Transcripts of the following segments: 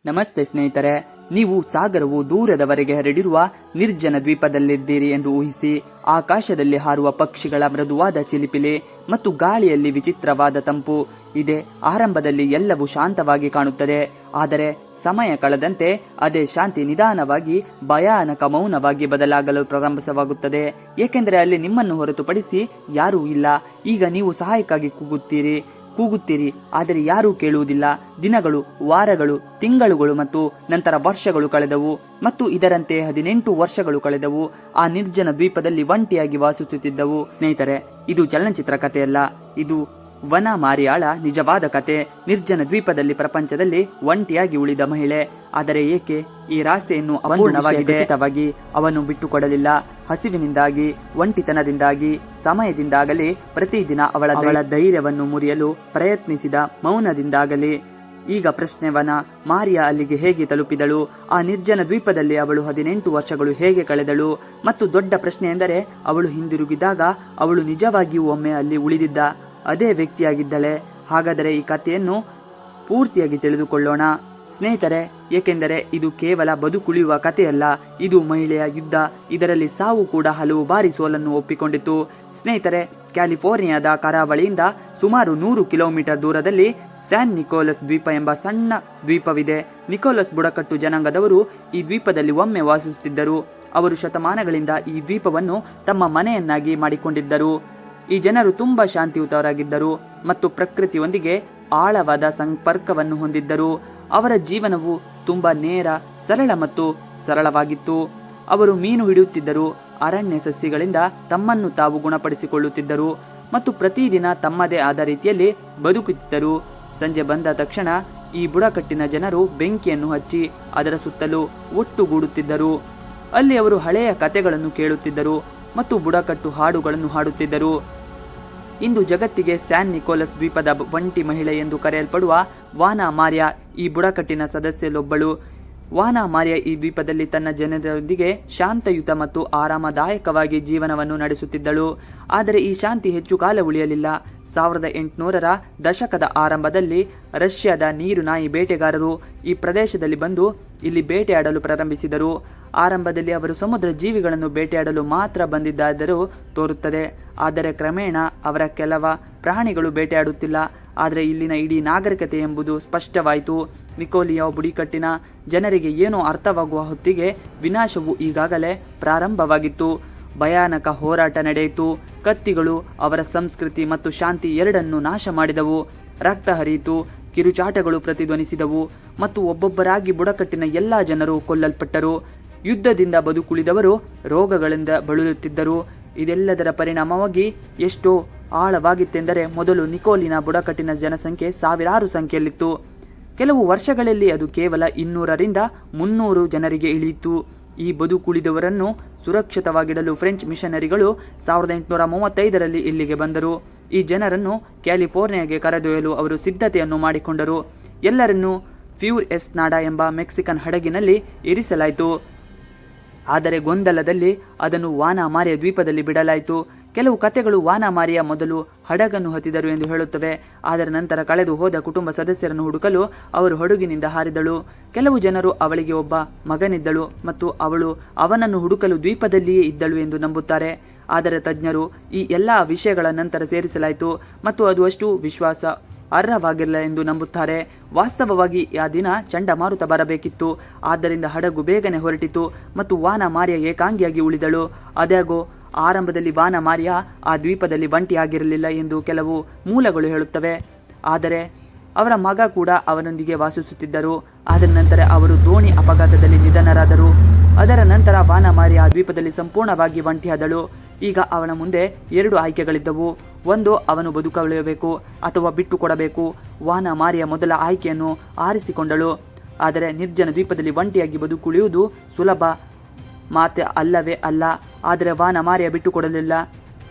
ನಮಸ್ತೆ ಸ್ನೇಹಿತರೆ, ನೀವು ಸಾಗರವು ದೂರದವರೆಗೆ ಹರಡಿರುವ ನಿರ್ಜನ ದ್ವೀಪದಲ್ಲಿದ್ದೀರಿ ಎಂದು ಊಹಿಸಿ. ಆಕಾಶದಲ್ಲಿ ಹಾರುವ ಪಕ್ಷಿಗಳ ಮೃದುವಾದ ಚಿಲಿಪಿಲಿ ಮತ್ತು ಗಾಳಿಯಲ್ಲಿ ವಿಚಿತ್ರವಾದ ತಂಪು ಇದೆ. ಆರಂಭದಲ್ಲಿ ಎಲ್ಲವೂ ಶಾಂತವಾಗಿ ಕಾಣುತ್ತದೆ, ಆದರೆ ಸಮಯ ಕಳೆದಂತೆ ಅದೇ ಶಾಂತಿ ನಿಧಾನವಾಗಿ ಭಯಾನಕ ಮೌನವಾಗಿ ಬದಲಾಗಲು ಪ್ರಾರಂಭವಾಗುತ್ತದೆ. ಏಕೆಂದರೆ ಅಲ್ಲಿ ನಿಮ್ಮನ್ನು ಹೊರತುಪಡಿಸಿ ಯಾರೂ ಇಲ್ಲ. ಈಗ ನೀವು ಸಹಾಯಕ್ಕಾಗಿ ಕೂಗುತ್ತೀರಿ, ಆದರೆ ಯಾರೂ ಕೇಳುವುದಿಲ್ಲ. ದಿನಗಳು, ವಾರಗಳು, ತಿಂಗಳುಗಳು ಮತ್ತು ನಂತರ ವರ್ಷಗಳು ಕಳೆದವು ಮತ್ತು ಇದರಂತೆ 18 ವರ್ಷಗಳು ಕಳೆದವು. ಆ ನಿರ್ಜನ ದ್ವೀಪದಲ್ಲಿ ಒಂಟಿಯಾಗಿ ವಾಸಿಸುತ್ತಿದ್ದವು. ಸ್ನೇಹಿತರೆ, ಇದು ಚಲನಚಿತ್ರ ಕಥೆಯಲ್ಲ, ಇದು ವನ ಮಾರಿಯಾಳ ನಿಜವಾದ ಕತೆ. ನಿರ್ಜನ ದ್ವೀಪದಲ್ಲಿ ಪ್ರಪಂಚದಲ್ಲಿ ಒಂಟಿಯಾಗಿ ಉಳಿದ ಮಹಿಳೆ. ಆದರೆ ಏಕೆ? ಈ ರಹಸ್ಯನ್ನು ಅಪೂರ್ಣವಾಗಿ ಖಚಿತವಾಗಿ ಅವನು ಬಿಟ್ಟುಕೊಡಲಿಲ್ಲ. ಹಸಿವಿನಿಂದಾಗಿ, ಒಂಟಿತನದಿಂದಾಗಿ, ಸಮಯದಿಂದಾಗಲಿ, ಪ್ರತಿದಿನ ಅವಳ ಧೈರ್ಯವನ್ನು ಮುರಿಯಲು ಪ್ರಯತ್ನಿಸಿದ ಮೌನದಿಂದಾಗಲಿ. ಈಗ ಪ್ರಶ್ನೆ, ವನ ಮಾರಿಯಾ ಅಲ್ಲಿಗೆ ಹೇಗೆ ತಲುಪಿದಳು? ಆ ನಿರ್ಜನ ದ್ವೀಪದಲ್ಲಿ ಅವಳು 18 ವರ್ಷಗಳು ಹೇಗೆ ಕಳೆದಳು? ಮತ್ತು ದೊಡ್ಡ ಪ್ರಶ್ನೆ ಎಂದರೆ, ಅವಳು ಹಿಂದಿರುಗಿದಾಗ ಅವಳು ನಿಜವಾಗಿಯೂ ಒಮ್ಮೆ ಅಲ್ಲಿ ಉಳಿದಿದ್ದ ಅದೇ ವ್ಯಕ್ತಿಯಾಗಿದ್ದಳೆ? ಹಾಗಾದರೆ ಈ ಕಥೆಯನ್ನು ಪೂರ್ತಿಯಾಗಿ ತಿಳಿದುಕೊಳ್ಳೋಣ ಸ್ನೇಹಿತರೆ, ಏಕೆಂದರೆ ಇದು ಕೇವಲ ಬದುಕುಳಿಯುವ ಕಥೆಯಲ್ಲ, ಇದು ಮಹಿಳೆಯ ಯುದ್ಧ. ಇದರಲ್ಲಿ ಸಾವು ಕೂಡ ಹಲವು ಬಾರಿ ಸೋಲನ್ನು ಒಪ್ಪಿಕೊಂಡಿತು. ಸ್ನೇಹಿತರೆ, ಕ್ಯಾಲಿಫೋರ್ನಿಯಾದ ಕರಾವಳಿಯಿಂದ ಸುಮಾರು 100 ಕಿಲೋಮೀಟರ್ ದೂರದಲ್ಲಿ ಸ್ಯಾನ್ ನಿಕೋಲಸ್ ದ್ವೀಪ ಎಂಬ ಸಣ್ಣ ದ್ವೀಪವಿದೆ. ನಿಕೋಲಸ್ ಬುಡಕಟ್ಟು ಜನಾಂಗದವರು ಈ ದ್ವೀಪದಲ್ಲಿ ಒಮ್ಮೆ ವಾಸಿಸುತ್ತಿದ್ದರು. ಅವರು ಶತಮಾನಗಳಿಂದ ಈ ದ್ವೀಪವನ್ನು ತಮ್ಮ ಮನೆಯನ್ನಾಗಿ ಮಾಡಿಕೊಂಡಿದ್ದರು. ಈ ಜನರು ತುಂಬಾ ಶಾಂತಿಯುತರಾಗಿದ್ದರು ಮತ್ತು ಪ್ರಕೃತಿಯೊಂದಿಗೆ ಆಳವಾದ ಸಂಪರ್ಕವನ್ನು ಹೊಂದಿದ್ದರು. ಅವರ ಜೀವನವು ತುಂಬಾ ನೇರ, ಸರಳ ಮತ್ತು ಸರಳವಾಗಿತ್ತು. ಅವರು ಮೀನು ಹಿಡಿಯುತ್ತಿದ್ದರು, ಅರಣ್ಯ ಸಸ್ಯಗಳಿಂದ ತಮ್ಮನ್ನು ತಾವು ಗುಣಪಡಿಸಿಕೊಳ್ಳುತ್ತಿದ್ದರು ಮತ್ತು ಪ್ರತಿದಿನ ತಮ್ಮದೇ ಆದ ರೀತಿಯಲ್ಲಿ ಬದುಕುತ್ತಿದ್ದರು. ಸಂಜೆ ಬಂದ ತಕ್ಷಣ ಈ ಬುಡಕಟ್ಟಿನ ಜನರು ಬೆಂಕಿಯನ್ನು ಹಚ್ಚಿ ಅದರ ಸುತ್ತಲೂ ಒಟ್ಟುಗೂಡುತ್ತಿದ್ದರು. ಅಲ್ಲಿ ಅವರು ಹಳೆಯ ಕಥೆಗಳನ್ನು ಕೇಳುತ್ತಿದ್ದರು ಮತ್ತು ಬುಡಕಟ್ಟು ಹಾಡುಗಳನ್ನು ಹಾಡುತ್ತಿದ್ದರು. ಇಂದು ಜಗತ್ತಿಗೆ ಸ್ಯಾನ್ ನಿಕೋಲಸ್ ದ್ವೀಪದ ಒಂಟಿ ಮಹಿಳೆ ಎಂದು ಕರೆಯಲ್ಪಡುವ ವಾನಾ ಮಾರಿಯಾ ಈ ಬುಡಕಟ್ಟಿನ ಸದಸ್ಯಲೊಬ್ಬಳು. ವಾನಾ ಮಾರಿಯಾ ಈ ದ್ವೀಪದಲ್ಲಿ ತನ್ನ ಜನರೊಂದಿಗೆ ಶಾಂತಯುತ ಮತ್ತು ಆರಾಮದಾಯಕವಾಗಿ ಜೀವನವನ್ನು ನಡೆಸುತ್ತಿದ್ದಳು. ಆದರೆ ಈ ಶಾಂತಿ ಹೆಚ್ಚು ಕಾಲ ಉಳಿಯಲಿಲ್ಲ. 1800ರ ದಶಕದ ಆರಂಭದಲ್ಲಿ ರಷ್ಯಾದ ನೀರುನಾಯಿ ಬೇಟೆಗಾರರು ಈ ಪ್ರದೇಶದಲ್ಲಿ ಬಂದು ಇಲ್ಲಿ ಬೇಟೆಯಾಡಲು ಪ್ರಾರಂಭಿಸಿದರು. ಆರಂಭದಲ್ಲಿ ಅವರು ಸಮುದ್ರ ಜೀವಿಗಳನ್ನು ಬೇಟೆಯಾಡಲು ಮಾತ್ರ ಬಂದಿದ್ದಾದರೂ ತೋರುತ್ತದೆ. ಆದರೆ ಕ್ರಮೇಣ ಅವರ ಕೆಲವ ಪ್ರಾಣಿಗಳು ಬೇಟೆಯಾಡುತ್ತಿಲ್ಲ. ಆದರೆ ಇಲ್ಲಿನ ಇಡೀ ನಾಗರಿಕತೆ ಎಂಬುದು ಸ್ಪಷ್ಟವಾಯಿತು. ನಿಕೋಲಿಯಾ ಬುಡಕಟ್ಟಿನ ಜನರಿಗೆ ಏನೋ ಅರ್ಥವಾಗುವ ಹೊತ್ತಿಗೆ ವಿನಾಶವು ಈಗಾಗಲೇ ಪ್ರಾರಂಭವಾಗಿತ್ತು. ಭಯಾನಕ ಹೋರಾಟ ನಡೆಯಿತು. ಕತ್ತಿಗಳು ಅವರ ಸಂಸ್ಕೃತಿ ಮತ್ತು ಶಾಂತಿ ಎರಡನ್ನೂ ನಾಶ ಮಾಡಿದವು. ರಕ್ತ ಹರಿಯಿತು, ಕಿರುಚಾಟಗಳು ಪ್ರತಿಧ್ವನಿಸಿದವು ಮತ್ತು ಒಬ್ಬೊಬ್ಬರಾಗಿ ಬುಡಕಟ್ಟಿನ ಎಲ್ಲಾ ಜನರು ಕೊಲ್ಲಲ್ಪಟ್ಟರು. ಯುದ್ಧದಿಂದ ಬದುಕುಳಿದವರು ರೋಗಗಳಿಂದ ಬಳಲುತ್ತಿದ್ದರು. ಇದೆಲ್ಲದರ ಪರಿಣಾಮವಾಗಿ ಎಷ್ಟೋ ಆಳವಾಗಿತ್ತೆಂದರೆ, ಮೊದಲು ನಿಕೋಲಿನ ಬುಡಕಟ್ಟಿನ ಜನಸಂಖ್ಯೆ ಸಾವಿರಾರು ಸಂಖ್ಯೆಯಲ್ಲಿತ್ತು. ಕೆಲವು ವರ್ಷಗಳಲ್ಲಿ ಅದು ಕೇವಲ 200ರಿಂದ 300 ಜನರಿಗೆ ಇಳಿಯಿತು. ಈ ಬದುಕುಳಿದವರನ್ನು ಸುರಕ್ಷಿತವಾಗಿಡಲು ಫ್ರೆಂಚ್ ಮಿಷನರಿಗಳು 1835ರಲ್ಲಿ ಇಲ್ಲಿಗೆ ಬಂದರು. ಈ ಜನರನ್ನು ಕ್ಯಾಲಿಫೋರ್ನಿಯಾಗೆ ಕರೆದೊಯ್ಯಲು ಅವರು ಸಿದ್ಧತೆಯನ್ನು ಮಾಡಿಕೊಂಡರು. ಎಲ್ಲರನ್ನೂ ಫ್ಯೂರ್ ಎಸ್ನಾಡಾ ಎಂಬ ಮೆಕ್ಸಿಕನ್ ಹಡಗಿನಲ್ಲಿ ಇರಿಸಲಾಯಿತು. ಆದರೆ ಗೊಂದಲದಲ್ಲಿ ಅದನ್ನು ವಾನಾ ಮಾರಿಯಾ ದ್ವೀಪದಲ್ಲಿ ಬಿಡಲಾಯಿತು. ಕೆಲವು ಕಥೆಗಳು ವಾನಾ ಮಾರಿಯಾ ಮೊದಲು ಹಡಗನ್ನು ಹತ್ತಿದರು ಎಂದು ಹೇಳುತ್ತವೆ. ಆದರೆ ನಂತರ ಕಳೆದು ಹೋದ ಕುಟುಂಬ ಸದಸ್ಯರನ್ನು ಹುಡುಕಲು ಅವರು ಹಡಗಿನಿಂದ ಹಾರಿದಳು. ಕೆಲವು ಜನರು ಅವಳಿಗೆ ಒಬ್ಬ ಮಗನಿದ್ದಳು ಮತ್ತು ಅವಳು ಅವನನ್ನು ಹುಡುಕಲು ದ್ವೀಪದಲ್ಲಿಯೇ ಇದ್ದಳು ಎಂದು ನಂಬುತ್ತಾರೆ. ಆದರೆ ತಜ್ಞರು ಈ ಎಲ್ಲಾ ವಿಷಯಗಳ ನಂತರ ಸೇರಿಸಲಾಯಿತು ಮತ್ತು ಅದು ಅಷ್ಟು ವಿಶ್ವಾಸ ಅರ್ಹವಾಗಿರಲಿಲ್ಲ ಎಂದು ನಂಬುತ್ತಾರೆ. ವಾಸ್ತವವಾಗಿ ಆ ದಿನ ಚಂಡಮಾರುತ ಬರಬೇಕಿತ್ತು. ಆದ್ದರಿಂದ ಹಡಗು ಬೇಗನೆ ಹೊರಟಿತು ಮತ್ತು ವಾನಾ ಮಾರಿಯಾ ಏಕಾಂಗಿಯಾಗಿ ಉಳಿದಳು. ಆದಾಗ್ಯೂ ಆರಂಭದಲ್ಲಿ ವಾನಾ ಮಾರಿಯಾ ಆ ದ್ವೀಪದಲ್ಲಿ ಒಂಟಿಯಾಗಿರಲಿಲ್ಲ ಎಂದು ಕೆಲವು ಮೂಲಗಳು ಹೇಳುತ್ತವೆ. ಆದರೆ ಅವರ ಮಗ ಕೂಡ ಅವನೊಂದಿಗೆ ವಾಸಿಸುತ್ತಿದ್ದರು. ಅದರ ನಂತರ ಅವರು ದೋಣಿ ಅಪಘಾತದಲ್ಲಿ ನಿಧನರಾದರು. ಅದರ ನಂತರ ವಾನಾ ಮಾರಿಯಾ ಆ ದ್ವೀಪದಲ್ಲಿ ಸಂಪೂರ್ಣವಾಗಿ ಒಂಟಿಯಾದಳು. ಈಗ ಅವನ ಮುಂದೆ 2 ಆಯ್ಕೆಗಳಿದ್ದವು. ಒಂದು, ಅವನು ಬದುಕುಳಿಯಬೇಕು ಅಥವಾ ಬಿಟ್ಟು ಕೊಡಬೇಕು. ವಾನಾ ಮಾರಿಯಾ ಮೊದಲ ಆಯ್ಕೆಯನ್ನು ಆರಿಸಿಕೊಂಡಳು. ಆದರೆ ನಿರ್ಜನ ದ್ವೀಪದಲ್ಲಿ ಒಂಟಿಯಾಗಿ ಬದುಕುಳಿಯುವುದು ಸುಲಭ ಮಾತೆ ಅಲ್ಲವೇ ಅಲ್ಲ. ಆದರೆ ವಾನಾ ಮಾರಿಯಾ ಬಿಟ್ಟುಕೊಡಲಿಲ್ಲ.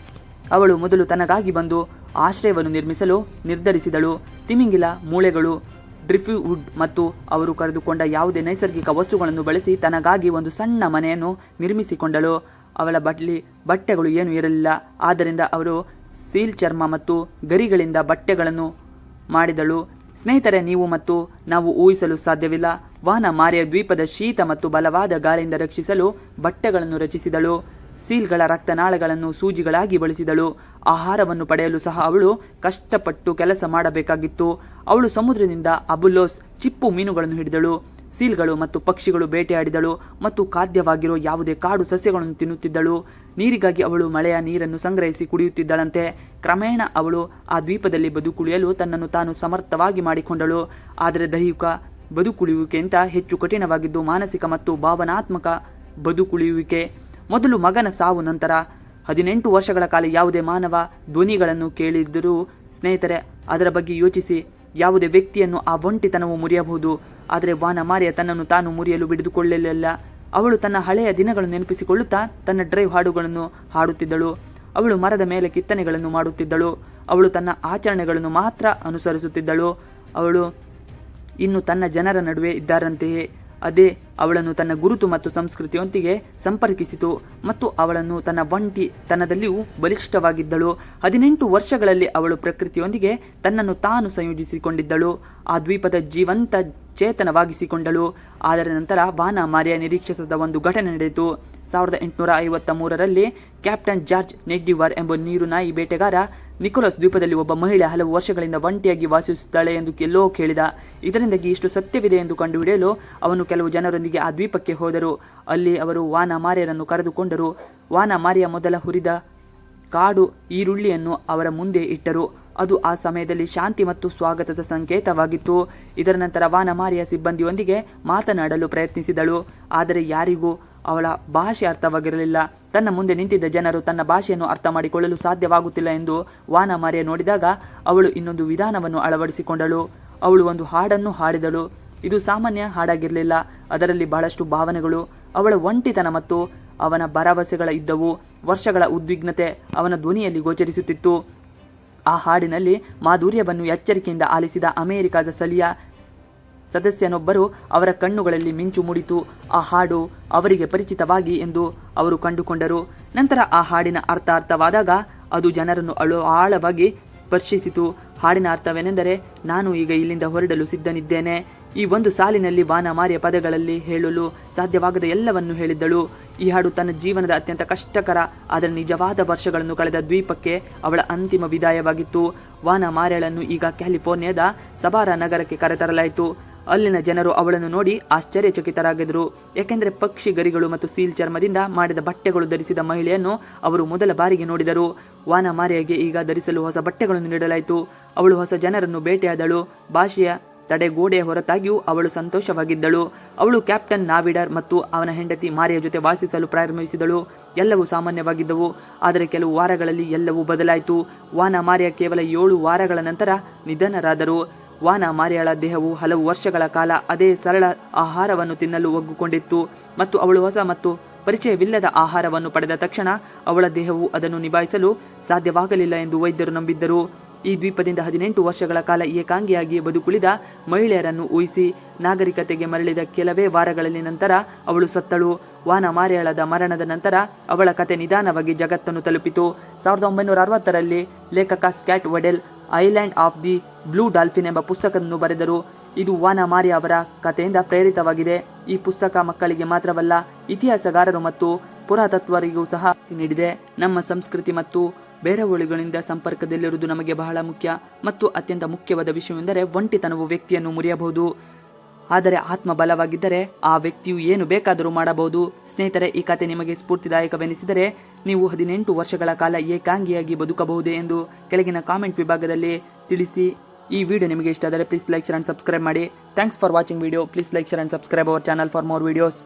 ಅವಳು ಮೊದಲು ತನಗಾಗಿ ಬಂದು ಆಶ್ರಯವನ್ನು ನಿರ್ಮಿಸಲು ನಿರ್ಧರಿಸಿದಳು. ತಿಮಿಂಗಿಲ, ಮೂಳೆಗಳು, ಡ್ರಿಫ್ಟ್ವುಡ್ ಮತ್ತು ಅವರು ಕರೆದುಕೊಂಡ ಯಾವುದೇ ನೈಸರ್ಗಿಕ ವಸ್ತುಗಳನ್ನು ಬಳಸಿ ತನಗಾಗಿ ಒಂದು ಸಣ್ಣ ಮನೆಯನ್ನು ನಿರ್ಮಿಸಿಕೊಂಡಳು. ಅವಳ ಬಟ್ಟೆಗಳು ಏನೂ ಇರಲಿಲ್ಲ. ಆದ್ದರಿಂದ ಅವರು ಸೀಲ್ ಚರ್ಮ ಮತ್ತು ಗರಿಗಳಿಂದ ಬಟ್ಟೆಗಳನ್ನು ಮಾಡಿದಳು. ಸ್ನೇಹಿತರೆ, ನೀವು ಮತ್ತು ನಾವು ಊಹಿಸಲು ಸಾಧ್ಯವಿಲ್ಲ. ವಾನ ಮಾರಿಯ ದ್ವೀಪದ ಶೀತ ಮತ್ತು ಬಲವಾದ ಗಾಳಿಯಿಂದ ರಕ್ಷಿಸಲು ಬಟ್ಟೆಗಳನ್ನು ರಚಿಸಿದಳು. ಸೀಲ್ಗಳ ರಕ್ತನಾಳಗಳನ್ನು ಸೂಜಿಗಳಾಗಿ ಬಳಸಿದಳು. ಆಹಾರವನ್ನು ಪಡೆಯಲು ಸಹ ಅವಳು ಕಷ್ಟಪಟ್ಟು ಕೆಲಸ ಮಾಡಬೇಕಾಗಿತ್ತು. ಅವಳು ಸಮುದ್ರದಿಂದ ಅಬುಲೋಸ್ ಚಿಪ್ಪು ಮೀನುಗಳನ್ನು ಹಿಡಿದಳು. ಸೀಲ್ಗಳು ಮತ್ತು ಪಕ್ಷಿಗಳು ಬೇಟೆಯಾಡಿದಳು ಮತ್ತು ಖಾದ್ಯವಾಗಿರೋ ಯಾವುದೇ ಕಾಡು ಸಸ್ಯಗಳನ್ನು ತಿನ್ನುತ್ತಿದ್ದಳು. ನೀರಿಗಾಗಿ ಅವಳು ಮಳೆಯ ನೀರನ್ನು ಸಂಗ್ರಹಿಸಿ ಕುಡಿಯುತ್ತಿದ್ದಳಂತೆ. ಕ್ರಮೇಣ ಅವಳು ಆ ದ್ವೀಪದಲ್ಲಿ ಬದುಕುಳಿಯಲು ತನ್ನನ್ನು ತಾನು ಸಮರ್ಥವಾಗಿ ಮಾಡಿಕೊಂಡಳು. ಆದರೆ ದೈಹಿಕ ಬದುಕುಳಿಯುವಿಕೆಗಿಂತ ಹೆಚ್ಚು ಕಠಿಣವಾಗಿದ್ದು ಮಾನಸಿಕ ಮತ್ತು ಭಾವನಾತ್ಮಕ ಬದುಕುಳಿಯುವಿಕೆ. ಮೊದಲು ಮಗನ ಸಾವು, ನಂತರ 18 ವರ್ಷಗಳ ಕಾಲ ಯಾವುದೇ ಮಾನವ ಧ್ವನಿಗಳನ್ನು ಕೇಳಿದ್ದರೂ ಸ್ನೇಹಿತರೆ, ಅದರ ಬಗ್ಗೆ ಯೋಚಿಸಿ. ಯಾವುದೇ ವ್ಯಕ್ತಿಯನ್ನು ಆ ಒಂಟಿತನವು ಮುರಿಯಬಹುದು, ಆದರೆ ವಾನ ಮಾರಿಯ ತನ್ನನ್ನು ತಾನು ಮುರಿಯಲು ಬಿಡಿದುಕೊಳ್ಳಲಿಲ್ಲ. ಅವಳು ತನ್ನ ಹಳೆಯ ದಿನಗಳನ್ನು ನೆನಪಿಸಿಕೊಳ್ಳುತ್ತಾ ತನ್ನ ಡ್ರೈವ್ ಹಾಡುಗಳನ್ನು ಹಾಡುತ್ತಿದ್ದಳು. ಅವಳು ಮರದ ಮೇಲೆ ಕಿತ್ತನೆಗಳನ್ನು ಮಾಡುತ್ತಿದ್ದಳು. ಅವಳು ತನ್ನ ಆಚರಣೆಗಳನ್ನು ಮಾತ್ರ ಅನುಸರಿಸುತ್ತಿದ್ದಳು. ಅವಳು ಇನ್ನು ತನ್ನ ಜನರ ನಡುವೆ ಇದ್ದಾರಂತೆಯೇ. ಅದೇ ಅವಳನ್ನು ತನ್ನ ಗುರುತು ಮತ್ತು ಸಂಸ್ಕೃತಿಯೊಂದಿಗೆ ಸಂಪರ್ಕಿಸಿತು ಮತ್ತು ಅವಳನ್ನು ತನ್ನ ಒಂಟಿತನದಲ್ಲಿಯೂ ಬಲಿಷ್ಠವಾಗಿದ್ದಳು. 18 ವರ್ಷಗಳಲ್ಲಿ ಅವಳು ಪ್ರಕೃತಿಯೊಂದಿಗೆ ತನ್ನನ್ನು ತಾನು ಸಂಯೋಜಿಸಿಕೊಂಡಿದ್ದಳು. ಆ ದ್ವೀಪದ ಜೀವಂತ ಚೇತನವಾಗಿಸಿಕೊಂಡಳು. ಆದರೆ ನಂತರ ವಾನ ಮಾರಿಯ ನಿರೀಕ್ಷಿಸದ ಒಂದು ಘಟನೆ ನಡೆಯಿತು. 1853ರಲ್ಲಿ ಕ್ಯಾಪ್ಟನ್ ಜಾರ್ಜ್ ನೆಡ್ಡಿವರ್ ಎಂಬ ನೀರು ನಾಯಿ ಬೇಟೆಗಾರ ನಿಕೋಲಸ್ ದ್ವೀಪದಲ್ಲಿ ಒಬ್ಬ ಮಹಿಳೆ ಹಲವು ವರ್ಷಗಳಿಂದ ಒಂಟಿಯಾಗಿ ವಾಸಿಸುತ್ತಾಳೆ ಎಂದು ಎಲ್ಲೋ ಕೇಳಿದ. ಇದರಿಂದಾಗಿ ಇಷ್ಟು ಸತ್ಯವಿದೆ ಎಂದು ಕಂಡುಹಿಡಿಯಲು ಅವನು ಕೆಲವು ಜನರೊಂದಿಗೆ ಆ ದ್ವೀಪಕ್ಕೆ ಹೋದರು. ಅಲ್ಲಿ ಅವರು ವಾನ ಮಾರಿಯರನ್ನು ಕರೆದುಕೊಂಡರು. ವಾನ ಮಾರಿಯ ಮೊದಲ ಹುರಿದ ಕಾಡು ಈರುಳ್ಳಿಯನ್ನು ಅವರ ಮುಂದೆ ಇಟ್ಟರು. ಅದು ಆ ಸಮಯದಲ್ಲಿ ಶಾಂತಿ ಮತ್ತು ಸ್ವಾಗತದ ಸಂಕೇತವಾಗಿತ್ತು. ಇದರ ನಂತರ ವಾನ ಮಾರಿಯ ಸಿಬ್ಬಂದಿಯೊಂದಿಗೆ ಮಾತನಾಡಲು ಪ್ರಯತ್ನಿಸಿದಳು, ಆದರೆ ಯಾರಿಗೂ ಅವಳ ಭಾಷೆ ಅರ್ಥವಾಗಿರಲಿಲ್ಲ. ತನ್ನ ಮುಂದೆ ನಿಂತಿದ್ದ ಜನರು ತನ್ನ ಭಾಷೆಯನ್ನು ಅರ್ಥ ಮಾಡಿಕೊಳ್ಳಲು ಸಾಧ್ಯವಾಗುತ್ತಿಲ್ಲ ಎಂದು ವಾನ ಮಾರಿಯ ನೋಡಿದಾಗ ಅವಳು ಇನ್ನೊಂದು ವಿಧಾನವನ್ನು ಅಳವಡಿಸಿಕೊಂಡಳು. ಅವಳು ಒಂದು ಹಾಡನ್ನು ಹಾಡಿದಳು. ಇದು ಸಾಮಾನ್ಯ ಹಾಡಾಗಿರಲಿಲ್ಲ. ಅದರಲ್ಲಿ ಬಹಳಷ್ಟು ಭಾವನೆಗಳು, ಅವಳ ಒಂಟಿತನ ಮತ್ತು ಅವನ ಭರವಸೆಗಳ ಇದ್ದವು. ವರ್ಷಗಳ ಉದ್ವಿಗ್ನತೆ ಅವನ ಧ್ವನಿಯಲ್ಲಿ ಗೋಚರಿಸುತ್ತಿತ್ತು. ಆ ಹಾಡಿನಲ್ಲಿ ಮಾಧುರ್ಯವನ್ನು ಎಚ್ಚರಿಕೆಯಿಂದ ಆಲಿಸಿದ ಅಮೆರಿಕದ ಸ್ಥಳೀಯ ಸದಸ್ಯನೊಬ್ಬರು ಅವರ ಕಣ್ಣುಗಳಲ್ಲಿ ಮಿಂಚು ಮೂಡಿತು. ಆ ಹಾಡು ಅವರಿಗೆ ಪರಿಚಿತವಾಗಿ ಎಂದು ಅವರು ಕಂಡುಕೊಂಡರು. ನಂತರ ಆ ಹಾಡಿನ ಅರ್ಥವಾದಾಗ ಅದು ಜನರನ್ನು ಆಳವಾಗಿ ಸ್ಪರ್ಶಿಸಿತು. ಹಾಡಿನ ಅರ್ಥವೇನೆಂದರೆ, ನಾನು ಈಗ ಇಲ್ಲಿಂದ ಹೊರಡಲು ಸಿದ್ಧನಿದ್ದೇನೆ. ಈ ಒಂದು ಸಾಲಿನಲ್ಲಿ ವಾನ ಮಾರಿಯ ಪದಗಳಲ್ಲಿ ಹೇಳಲು ಸಾಧ್ಯವಾಗದ ಎಲ್ಲವನ್ನು ಹೇಳಿದ್ದಳು. ಈ ಹಾಡು ತನ್ನ ಜೀವನದ ಅತ್ಯಂತ ಕಷ್ಟಕರ ಆದರೆ ನಿಜವಾದ ವರ್ಷಗಳನ್ನು ಕಳೆದ ದ್ವೀಪಕ್ಕೆ ಅವಳ ಅಂತಿಮ ವಿದಾಯವಾಗಿತ್ತು. ವಾನ ಮಾರಿಯಳನ್ನು ಈಗ ಕ್ಯಾಲಿಫೋರ್ನಿಯಾದ ಸಬಾರಾ ನಗರಕ್ಕೆ ಕರೆತರಲಾಯಿತು. ಅಲ್ಲಿನ ಜನರು ಅವಳನ್ನು ನೋಡಿ ಆಶ್ಚರ್ಯಚಕಿತರಾಗಿದ್ದರು, ಏಕೆಂದರೆ ಪಕ್ಷಿ ಗರಿಗಳು ಮತ್ತು ಸೀಲ್ ಚರ್ಮದಿಂದ ಮಾಡಿದ ಬಟ್ಟೆಗಳು ಧರಿಸಿದ ಮಹಿಳೆಯನ್ನು ಅವರು ಮೊದಲ ಬಾರಿಗೆ ನೋಡಿದರು. ವಾನ ಮಾರಿಯಾಗೆ ಈಗ ಧರಿಸಲು ಹೊಸ ಬಟ್ಟೆಗಳನ್ನು ನೀಡಲಾಯಿತು. ಅವಳು ಹೊಸ ಜನರನ್ನು ಬೇಟೆಯಾದಳು. ಭಾಷೆಯ ತಡೆಗೋಡೆಯ ಹೊರತಾಗಿಯೂ ಅವಳು ಸಂತೋಷವಾಗಿದ್ದಳು. ಅವಳು ಕ್ಯಾಪ್ಟನ್ ನಾವಿಡರ್ ಮತ್ತು ಅವನ ಹೆಂಡತಿ ಮಾರಿಯ ಜೊತೆ ವಾಸಿಸಲು ಪ್ರಾರಂಭಿಸಿದಳು. ಎಲ್ಲವೂ ಸಾಮಾನ್ಯವಾಗಿದ್ದವು, ಆದರೆ ಕೆಲವು ವಾರಗಳಲ್ಲಿ ಎಲ್ಲವೂ ಬದಲಾಯಿತು. ವಾನ ಮಾರಿಯ ಕೇವಲ 7 ವಾರಗಳ ನಂತರ ನಿಧನರಾದರು. ವಾನ ಮಾರಿಯಳ ದೇಹವು ಹಲವು ವರ್ಷಗಳ ಕಾಲ ಅದೇ ಸರಳ ಆಹಾರವನ್ನು ತಿನ್ನಲು ಒಗ್ಗಿಕೊಂಡಿತ್ತು ಮತ್ತು ಅವಳು ಹೊಸ ಮತ್ತು ಪರಿಚಯವಿಲ್ಲದ ಆಹಾರವನ್ನು ಪಡೆದ ತಕ್ಷಣ ಅವಳ ದೇಹವು ಅದನ್ನು ನಿಭಾಯಿಸಲು ಸಾಧ್ಯವಾಗಲಿಲ್ಲ ಎಂದು ವೈದ್ಯರು ನಂಬಿದ್ದರು. ಈ ದ್ವೀಪದಿಂದ 18 ವರ್ಷಗಳ ಕಾಲ ಏಕಾಂಗಿಯಾಗಿ ಬದುಕುಳಿದ ಮಹಿಳೆಯರನ್ನು ಊಹಿಸಿ. ನಾಗರಿಕತೆಗೆ ಮರಳಿದ ಕೆಲವೇ ವಾರಗಳಲ್ಲಿ ನಂತರ ಅವಳು ಸತ್ತಳು. ವಾನ ಮಾರಿಯಳದ ಮರಣದ ನಂತರ ಅವಳ ಕತೆ ನಿಧಾನವಾಗಿ ಜಗತ್ತನ್ನು ತಲುಪಿತು. 1960ರಲ್ಲಿ ಲೇಖಕ Scott O'Dell Island of the Blue Dolphin ಎಂಬ ಪುಸ್ತಕವನ್ನು ಬರೆದರು. ಇದು ವಾನ ಮಾರಿಯ ಅವರ ಕಥೆಯಿಂದ ಪ್ರೇರಿತವಾಗಿದೆ. ಈ ಪುಸ್ತಕ ಮಕ್ಕಳಿಗೆ ಮಾತ್ರವಲ್ಲ, ಇತಿಹಾಸಗಾರರು ಮತ್ತು ಪುರಾತತ್ವರಿಗೂ ಸಹ ನೀಡಿದೆ. ನಮ್ಮ ಸಂಸ್ಕೃತಿ ಮತ್ತು ಬೇರೆಯವರುಗಳಿಂದ ಸಂಪರ್ಕದಲ್ಲಿರುವುದು ನಮಗೆ ಬಹಳ ಮುಖ್ಯ ಮತ್ತು ಅತ್ಯಂತ ಮುಖ್ಯವಾದ ವಿಷಯವೆಂದರೆ ಒಂಟಿತನವು ವ್ಯಕ್ತಿಯನ್ನು ಮುರಿಯಬಹುದು, ಆದರೆ ಆತ್ಮ ಬಲವಾಗಿದ್ದರೆ ಆ ವ್ಯಕ್ತಿಯು ಏನು ಬೇಕಾದರೂ ಮಾಡಬಹುದು. ಸ್ನೇಹಿತರೆ, ಈ ಕತೆ ನಿಮಗೆ ಸ್ಫೂರ್ತಿದಾಯಕವೆನಿಸಿದರೆ ನೀವು 18 ವರ್ಷಗಳ ಕಾಲ ಏಕಾಂಗಿಯಾಗಿ ಬದುಕಬಹುದೇ ಎಂದು ಕೆಳಗಿನ ಕಾಮೆಂಟ್ ವಿಭಾಗದಲ್ಲಿ ತಿಳಿಸಿ. ಈ ವಿಡಿಯೋ ನಿಮಗೆ ಇಷ್ಟ ಆದರೆ please like, share and subscribe ಮಾಡಿ. Thanks for watching video. Please like, share and subscribe our channel for more videos.